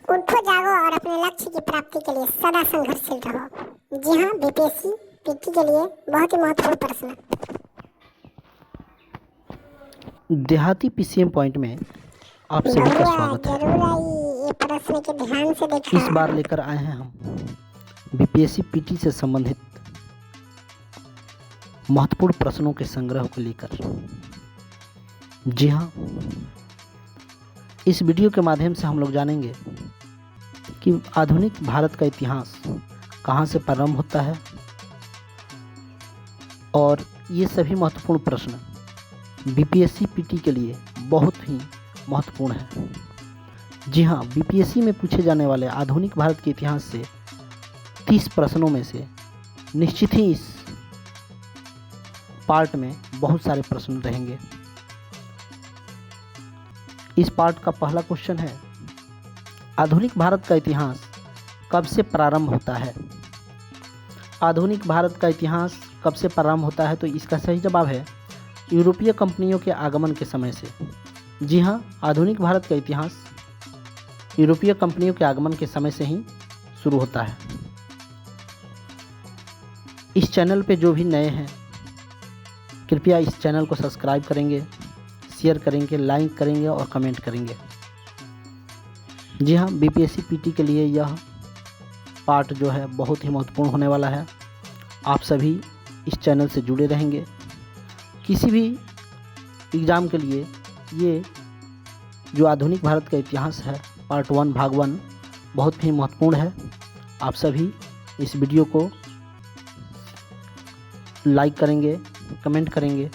उठो जागो और अपने लक्ष्य की प्राप्ति के लिए सदा संघर्षशील रहो। जी हाँ, बीपीएससी पीटी के लिए बहुत ही महत्वपूर्ण प्रश्न। देहाती पीसीएम पॉइंट में आप सभी का स्वागत है। जरूर आई, ये प्रश्न के ध्यान से देखा। इस बार लेकर आए हैं हम बीपीएससी पीटी से संबंधित महत्वपूर्ण प्रश्नों के संग्रह को लेकर। जी हाँ, इस वीडियो के माध्यम से हम लोग जानेंगे कि आधुनिक भारत का इतिहास कहाँ से प्रारंभ होता है और ये सभी महत्वपूर्ण प्रश्न बीपीएससी पीटी के लिए बहुत ही महत्वपूर्ण है। जी हाँ, बीपीएससी में पूछे जाने वाले आधुनिक भारत के इतिहास से 30 प्रश्नों में से निश्चित ही इस पार्ट में बहुत सारे प्रश्न रहेंगे। इस पार्ट का पहला क्वेश्चन है, आधुनिक भारत का इतिहास कब से प्रारंभ होता है? आधुनिक भारत का इतिहास कब से प्रारंभ होता है? तो इसका सही जवाब है यूरोपीय कंपनियों के आगमन के समय से। जी हाँ, आधुनिक भारत का इतिहास यूरोपीय कंपनियों के आगमन के समय से ही शुरू होता है। इस चैनल पे जो भी नए हैं कृपया इस चैनल को सब्सक्राइब करेंगे, शेयर करेंगे, लाइक करेंगे और कमेंट करेंगे। जी हाँ, बीपीएससी पीटी के लिए यह पार्ट जो है बहुत ही महत्वपूर्ण होने वाला है। आप सभी इस चैनल से जुड़े रहेंगे। किसी भी एग्ज़ाम के लिए ये जो आधुनिक भारत का इतिहास है पार्ट 1 भाग 1 बहुत ही महत्वपूर्ण है। आप सभी इस वीडियो को लाइक करेंगे, कमेंट करेंगे।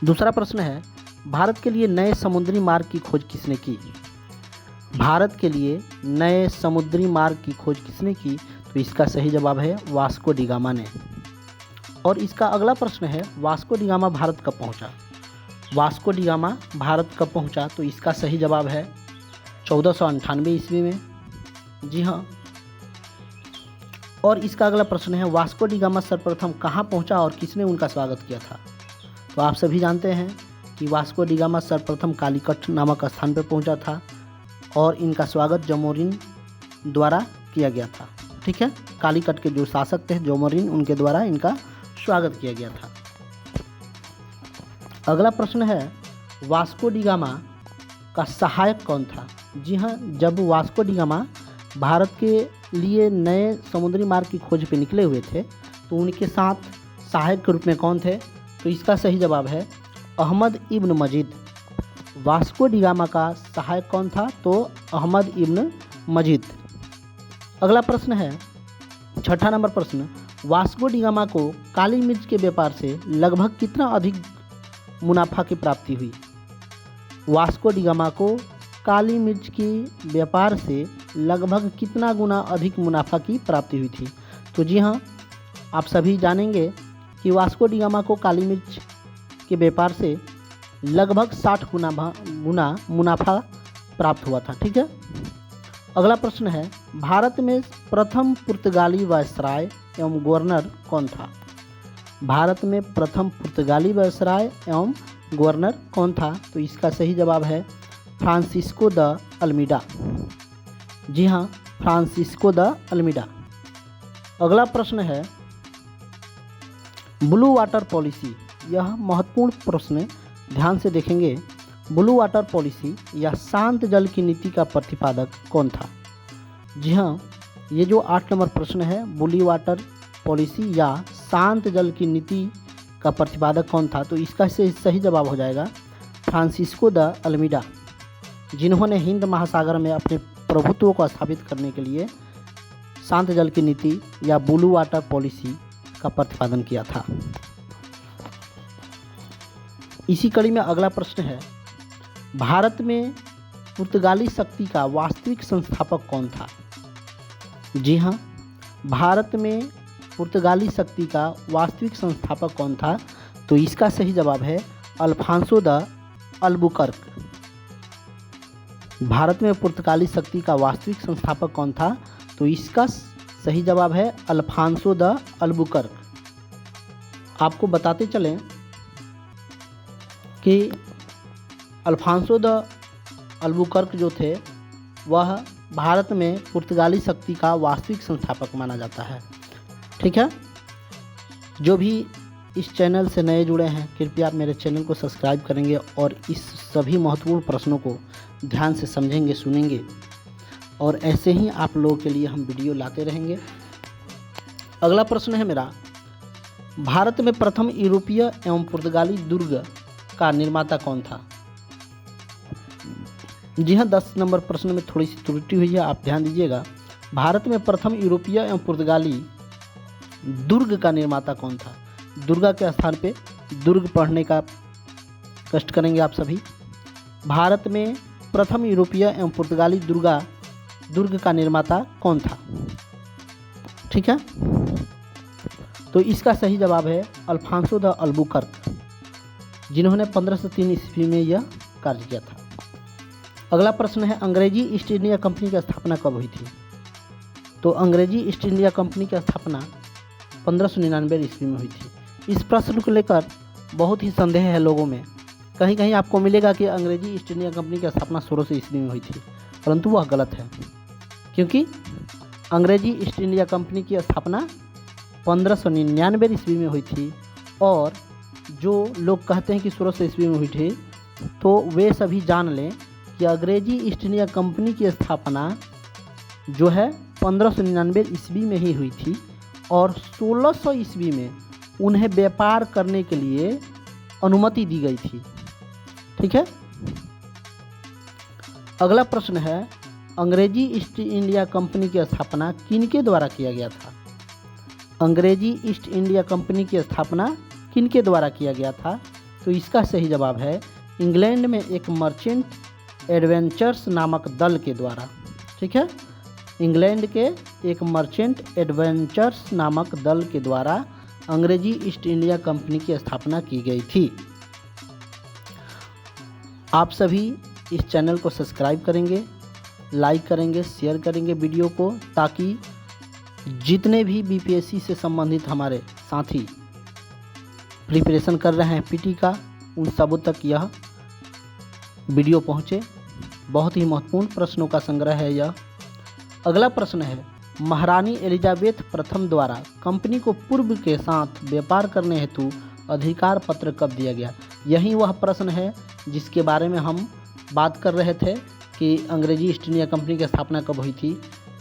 दूसरा प्रश्न है, भारत के लिए नए समुद्री मार्ग की खोज किसने की? भारत के लिए नए समुद्री मार्ग की खोज किसने की? तो इसका सही जवाब है वास्को डी गामा ने। और इसका अगला प्रश्न है, वास्को डी गामा भारत कब पहुंचा? वास्को डी गामा भारत कब पहुंचा? तो इसका सही जवाब है 1498 ईस्वी में। जी हाँ। और इसका अगला प्रश्न है, वास्को डी गामा सर्वप्रथम कहाँ पहुंचा और किसने उनका स्वागत किया था? तो आप सभी जानते हैं कि वास्को डी गामा सर्वप्रथम कालीकट नामक स्थान पर पहुंचा था और इनका स्वागत जोमोरिन द्वारा किया गया था। ठीक है, कालीकट के जो शासक थे जोमोरिन, उनके द्वारा इनका स्वागत किया गया था। अगला प्रश्न है, वास्को डी गामा का सहायक कौन था? जी हाँ, जब वास्को डी गामा भारत के लिए नए समुद्री मार्ग की खोज पे निकले हुए थे तो उनके साथ सहायक के रूप में कौन थे? तो इसका सही जवाब है अहमद इब्न मजीद। वास्को डी गामा का सहायक कौन था? तो अहमद इब्न मजीद। अगला प्रश्न है, छठा नंबर प्रश्न, वास्को डी गामा को काली मिर्च के व्यापार से लगभग कितना अधिक मुनाफा की प्राप्ति हुई? वास्को डी गामा को काली मिर्च के व्यापार से लगभग कितना गुना अधिक मुनाफा की प्राप्ति हुई थी? तो जी हाँ, आप सभी जानेंगे कि वास्को डी गामा को काली मिर्च के व्यापार से लगभग 60 गुना मुनाफा प्राप्त हुआ था। ठीक है। अगला प्रश्न है, भारत में प्रथम पुर्तगाली वायसराय एवं गवर्नर कौन था? भारत में प्रथम पुर्तगाली वायसराय एवं गवर्नर कौन था? तो इसका सही जवाब है फ्रांसिस्को द अल्मीडा। जी हाँ, फ्रांसिस्को द अल्मीडा। अगला प्रश्न है, ब्लू वाटर पॉलिसी। यह महत्वपूर्ण प्रश्न, ध्यान से देखेंगे। ब्लू वाटर पॉलिसी या शांत जल की नीति का प्रतिपादक कौन था? जी हाँ, ये जो 8 नंबर प्रश्न है, ब्लू वाटर पॉलिसी या शांत जल की नीति का प्रतिपादक कौन था? तो इसका सही जवाब हो जाएगा फ्रांसिस्को द अल्मीडा, जिन्होंने हिंद महासागर में अपने प्रभुत्व को स्थापित करने के लिए शांत जल की नीति या ब्लू वाटर पॉलिसी का प्रतिपादन किया था। इसी कड़ी में अगला प्रश्न है, भारत में पुर्तगाली शक्ति का वास्तविक संस्थापक कौन था? जी हाँ, भारत में पुर्तगाली शक्ति का वास्तविक संस्थापक कौन था? तो इसका सही जवाब है अल्फांसो द अल्बुकर्क। भारत में पुर्तगाली शक्ति का वास्तविक संस्थापक कौन था? तो इसका सही जवाब है अल्फांसो द अल्बुकर्क। आपको बताते चलें कि अल्फांसो द अल्बुकर्क जो थे वह भारत में पुर्तगाली शक्ति का वास्तविक संस्थापक माना जाता है। ठीक है, जो भी इस चैनल से नए जुड़े हैं कृपया आप मेरे चैनल को सब्सक्राइब करेंगे और इस सभी महत्वपूर्ण प्रश्नों को ध्यान से समझेंगे, सुनेंगे और ऐसे ही आप लोगों के लिए हम वीडियो लाते रहेंगे। अगला प्रश्न है मेरा, भारत में प्रथम यूरोपीय एवं पुर्तगाली दुर्ग का निर्माता कौन था? जी हाँ, 10 नंबर प्रश्न में थोड़ी सी त्रुटि हुई है, आप ध्यान दीजिएगा। भारत में प्रथम यूरोपीय एवं पुर्तगाली दुर्ग का निर्माता कौन था? दुर्गा के स्थान पे दुर्ग पढ़ने का कष्ट करेंगे आप सभी। भारत में प्रथम यूरोपीय एवं पुर्तगाली दुर्ग का निर्माता कौन था? ठीक है, तो इसका सही जवाब है अल्फांसो द अल्बुकर्क, जिन्होंने 1503 ईस्वी में यह कार्य किया था। अगला प्रश्न है, अंग्रेजी ईस्ट इंडिया कंपनी की स्थापना कब हुई थी? तो अंग्रेजी ईस्ट इंडिया कंपनी की स्थापना 1599 ईस्वी में हुई थी। इस प्रश्न को लेकर बहुत ही संदेह है लोगों में। कहीं कहीं आपको मिलेगा कि अंग्रेजी ईस्ट इंडिया कंपनी की स्थापना 1600 ईस्वी में हुई थी, परंतु वह गलत है, क्योंकि अंग्रेजी ईस्ट इंडिया कंपनी की स्थापना 1599 ईस्वी में हुई थी। और जो लोग कहते हैं कि 1600 ईस्वी में हुई थी, तो वे सभी जान लें कि अंग्रेजी ईस्ट इंडिया कंपनी की स्थापना जो है 1599 ईस्वी में ही हुई थी और 1600 ईस्वी में उन्हें व्यापार करने के लिए अनुमति दी गई थी। ठीक है, अगला प्रश्न है, अंग्रेजी ईस्ट इंडिया कंपनी की स्थापना किनके द्वारा किया गया था? अंग्रेजी ईस्ट इंडिया कंपनी की स्थापना किनके द्वारा किया गया था? तो इसका सही जवाब है इंग्लैंड में एक मर्चेंट एडवेंचर्स नामक दल के द्वारा। ठीक है, इंग्लैंड के एक मर्चेंट एडवेंचर्स नामक दल के द्वारा अंग्रेजी ईस्ट इंडिया कंपनी की स्थापना की गई थी। आप सभी इस चैनल को सब्सक्राइब करेंगे, लाइक करेंगे, शेयर करेंगे वीडियो को, ताकि जितने भी बीपीएससी से संबंधित हमारे साथी प्रिपरेशन कर रहे हैं पीटी का, उन सबों तक यह वीडियो पहुँचे। बहुत ही महत्वपूर्ण प्रश्नों का संग्रह है यह। अगला प्रश्न है, महारानी एलिजाबेथ प्रथम द्वारा कंपनी को पूर्व के साथ व्यापार करने हेतु अधिकार पत्र कब दिया गया? यही वह प्रश्न है जिसके बारे में हम बात कर रहे थे कि अंग्रेजी ईस्ट इंडिया कंपनी की स्थापना कब हुई थी।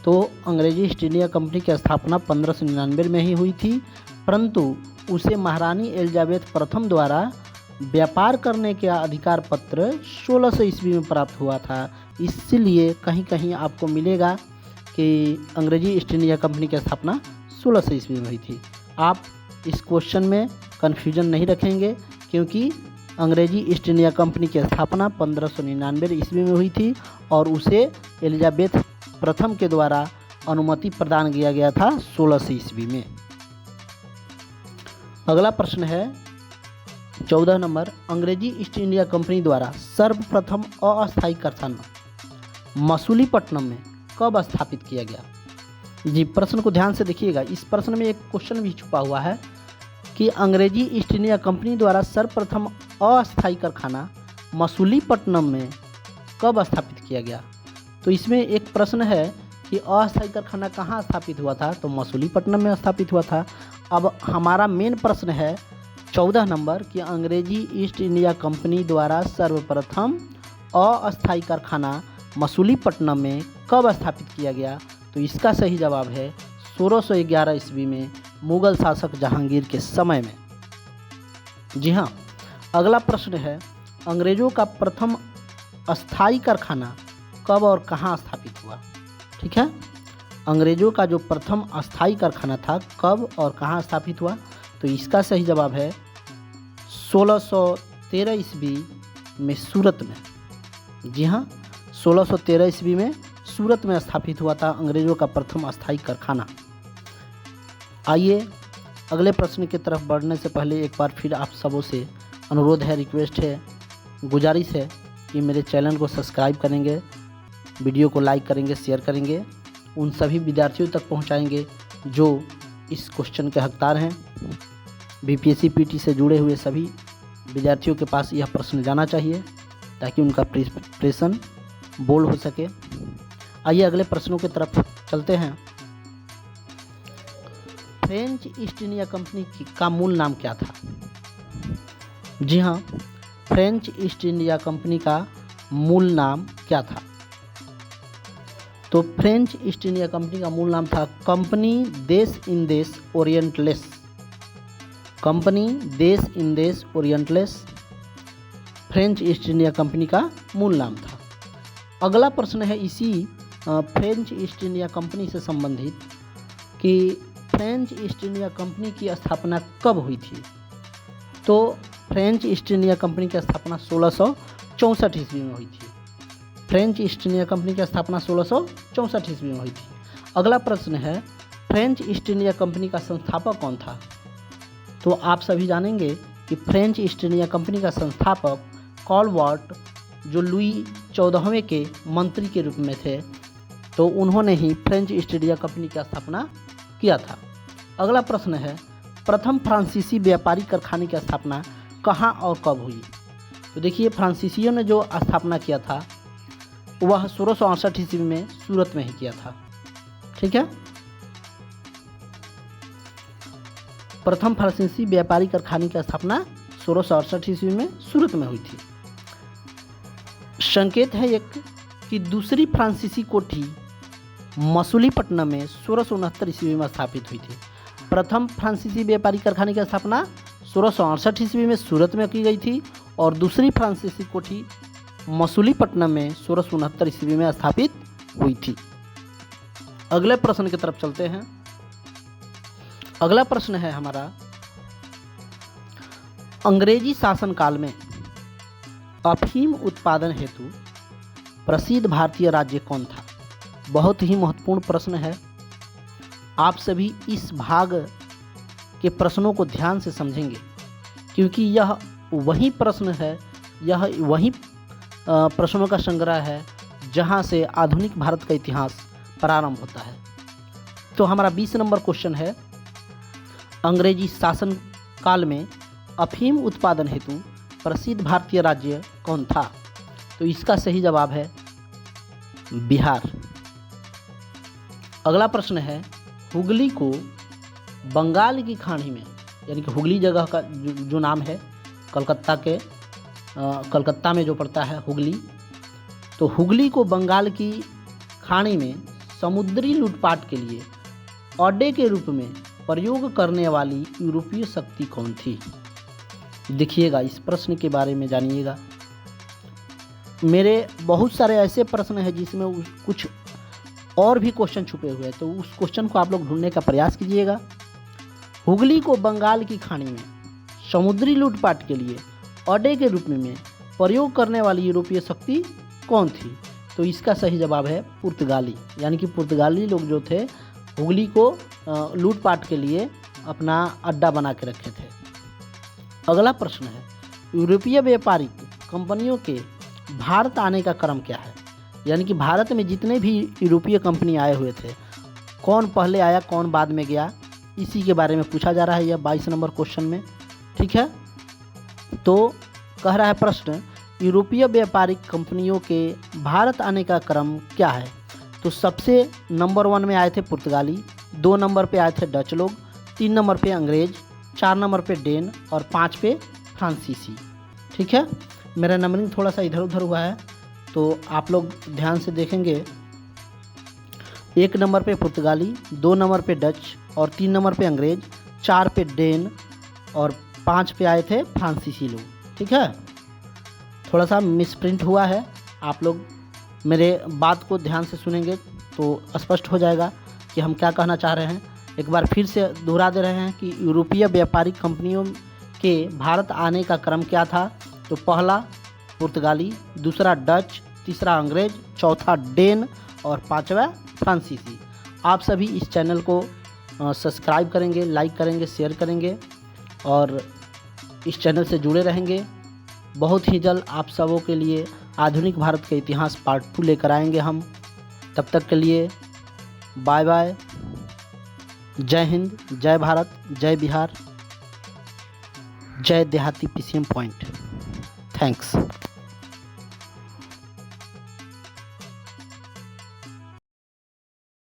तो अंग्रेजी ईस्ट इंडिया कंपनी की स्थापना 1599 में ही हुई थी, परंतु उसे महारानी एलिजाबेथ प्रथम द्वारा व्यापार करने का अधिकार पत्र 1600 ईस्वी में प्राप्त हुआ था। इसलिए कहीं कहीं आपको मिलेगा कि अंग्रेजी ईस्ट इंडिया कंपनी की स्थापना 1600 ईस्वी में हुई थी। आप इस क्वेश्चन में कन्फ्यूजन नहीं रखेंगे, क्योंकि अंग्रेजी ईस्ट इंडिया कंपनी की स्थापना 1599 ईस्वी में हुई थी और उसे एलिजाबेथ प्रथम के द्वारा अनुमति प्रदान किया गया था 1600 ईस्वी में। अगला प्रश्न है 14 नंबर, अंग्रेजी ईस्ट इंडिया कंपनी द्वारा सर्वप्रथम अस्थायी कारखाना मसूलीपट्टनम में कब स्थापित किया गया? जी, प्रश्न को ध्यान से देखिएगा। इस प्रश्न में एक क्वेश्चन भी छुपा हुआ है कि अंग्रेजी ईस्ट इंडिया कंपनी द्वारा सर्वप्रथम अस्थायी कारखाना मसूलीपट्टनम में कब स्थापित किया गया? तो इसमें एक प्रश्न है कि अस्थायी कारखाना कहाँ स्थापित हुआ था? तो मसूलीपट्टनम में स्थापित हुआ था। अब हमारा मेन प्रश्न है 14 नंबर कि अंग्रेजी ईस्ट इंडिया कंपनी द्वारा सर्वप्रथम अस्थायी कारखाना मसूलीपट्टनम में कब स्थापित किया गया? तो इसका सही जवाब है 1611 ईस्वी में मुगल शासक जहांगीर के समय में। जी हाँ, अगला प्रश्न है, अंग्रेजों का प्रथम अस्थायी कारखाना कब और कहाँ स्थापित हुआ? ठीक है, अंग्रेजों का जो प्रथम अस्थायी कारखाना था कब और कहाँ स्थापित हुआ? तो इसका सही जवाब है 1613 ईस्वी में सूरत में। जी हाँ, 1613 ईस्वी में सूरत में स्थापित हुआ था अंग्रेजों का प्रथम अस्थायी कारखाना। आइए अगले प्रश्न की तरफ बढ़ने से पहले एक बार फिर आप सबों से अनुरोध है, रिक्वेस्ट है, गुजारिश है कि मेरे चैनल को सब्सक्राइब करेंगे, वीडियो को लाइक करेंगे, शेयर करेंगे, उन सभी विद्यार्थियों तक पहुंचाएंगे जो इस क्वेश्चन के हकदार हैं। बीपीएससी पीटी से जुड़े हुए सभी विद्यार्थियों के पास यह प्रश्न जाना चाहिए ताकि उनका प्रिपरेशन बोल्ड हो सके। आइए अगले प्रश्नों की तरफ चलते हैं। फ्रेंच ईस्ट इंडिया कंपनी का मूल नाम क्या था? जी हाँ, फ्रेंच ईस्ट इंडिया कंपनी का मूल नाम क्या था? तो फ्रेंच ईस्ट इंडिया कंपनी का मूल नाम था कंपनी देश इन देश ओरिएंटलेस। कंपनी देश इन देश ओरिएंटलेस फ्रेंच ईस्ट इंडिया कंपनी का मूल नाम था। अगला प्रश्न है इसी फ्रेंच ईस्ट इंडिया कंपनी से संबंधित कि फ्रेंच ईस्ट इंडिया कंपनी की स्थापना कब हुई थी? तो फ्रेंच ईस्ट इंडिया कंपनी की स्थापना 1664 ईस्वी में हुई थी। फ्रेंच ईस्ट इंडिया कंपनी की स्थापना 1664 ईस्वी में हुई थी। अगला प्रश्न है फ्रेंच ईस्ट इंडिया कंपनी का संस्थापक कौन था? तो आप सभी जानेंगे कि फ्रेंच ईस्ट इंडिया कंपनी का संस्थापक कॉलवर्ट, जो लुई 14वें के मंत्री के रूप में थे, तो उन्होंने ही फ्रेंच ईस्ट इंडिया कंपनी की स्थापना किया था। अगला प्रश्न है प्रथम फ्रांसीसी व्यापारी कारखाने की स्थापना कहाँ और कब हुई? तो देखिए, फ्रांसीसियों ने जो स्थापना किया था वह 1668 ईस्वी में सूरत में ही किया था। ठीक है, प्रथम फ्रांसीसी व्यापारी कारखाने की स्थापना 1668 ईस्वी में सूरत में हुई थी। संकेत है एक कि दूसरी फ्रांसीसी कोठी मसूलीपट्टनम में 1669 ईस्वी में स्थापित हुई थी। प्रथम फ्रांसीसी व्यापारी कारखाने की स्थापना 1668 ईस्वी में सूरत में की गई थी और दूसरी फ्रांसीसी कोठी मसूलीपट्टनम में 1669 ईस्वी में स्थापित हुई थी। अगले प्रश्न की तरफ चलते हैं। अगला प्रश्न है हमारा, अंग्रेजी शासनकाल में अफीम उत्पादन हेतु प्रसिद्ध भारतीय राज्य कौन था? बहुत ही महत्वपूर्ण प्रश्न है। आप सभी इस भाग के प्रश्नों को ध्यान से समझेंगे क्योंकि यह वही प्रश्न है, यह वही प्रश्नों का संग्रह है जहां से आधुनिक भारत का इतिहास प्रारंभ होता है। तो हमारा 20 नंबर क्वेश्चन है, अंग्रेजी शासन काल में अफीम उत्पादन हेतु प्रसिद्ध भारतीय राज्य कौन था? तो इसका सही जवाब है बिहार। अगला प्रश्न है, हुगली को बंगाल की खाड़ी में, यानी कि हुगली जगह का जो नाम है कलकत्ता में जो पड़ता है हुगली, तो हुगली को बंगाल की खाड़ी में समुद्री लूटपाट के लिए अड्डे के रूप में प्रयोग करने वाली यूरोपीय शक्ति कौन थी? देखिएगा, इस प्रश्न के बारे में जानिएगा। मेरे बहुत सारे ऐसे प्रश्न हैं जिसमें कुछ और भी क्वेश्चन छुपे हुए हैं, तो उस क्वेश्चन को आप लोग ढूंढने का प्रयास कीजिएगा। हुगली को बंगाल की खाड़ी में समुद्री लूटपाट के लिए अड्डे के रूप में प्रयोग करने वाली यूरोपीय शक्ति कौन थी? तो इसका सही जवाब है पुर्तगाली, यानी कि पुर्तगाली लोग जो थे हुगली को लूटपाट के लिए अपना अड्डा बना के रखे थे। अगला प्रश्न है, यूरोपीय व्यापारिक कंपनियों के भारत आने का क्रम क्या है? यानी कि भारत में जितने भी यूरोपीय कंपनी आए हुए थे, कौन पहले आया कौन बाद में गया, इसी के बारे में पूछा जा रहा है यह 22 नंबर क्वेश्चन में। ठीक है, तो कह रहा है प्रश्न, यूरोपीय व्यापारिक कंपनियों के भारत आने का क्रम क्या है? तो सबसे नंबर 1 में आए थे पुर्तगाली, 2 नंबर पे आए थे डच लोग, 3 नंबर पे अंग्रेज, 4 नंबर पे डेन और 5 पे फ्रांसीसी। ठीक है, मेरा नंबरिंग थोड़ा सा इधर उधर हुआ है तो आप लोग ध्यान से देखेंगे। 1 नंबर पे पुर्तगाली, 2 नंबर पे डच और 3 नंबर पे अंग्रेज, 4 पे डेन और 5 पे आए थे फ्रांसीसी लोग। ठीक है, थोड़ा सा मिसप्रिंट हुआ है, आप लोग मेरे बात को ध्यान से सुनेंगे तो स्पष्ट हो जाएगा कि हम क्या कहना चाह रहे हैं। एक बार फिर से दोहरा दे रहे हैं कि यूरोपीय व्यापारिक कंपनियों के भारत आने का क्रम क्या था? तो पहला पुर्तगाली, दूसरा डच, तीसरा अंग्रेज, चौथा डेन और 5वां फ्रांसीसी। आप सभी इस चैनल को सब्सक्राइब करेंगे, लाइक करेंगे, शेयर करेंगे और इस चैनल से जुड़े रहेंगे। बहुत ही जल्द आप सबों के लिए आधुनिक भारत के इतिहास पार्ट 2 लेकर आएंगे हम। तब तक के लिए बाय बाय। जय हिंद, जय भारत, जय बिहार, जय देहाती PCM पॉइंट। थैंक्स।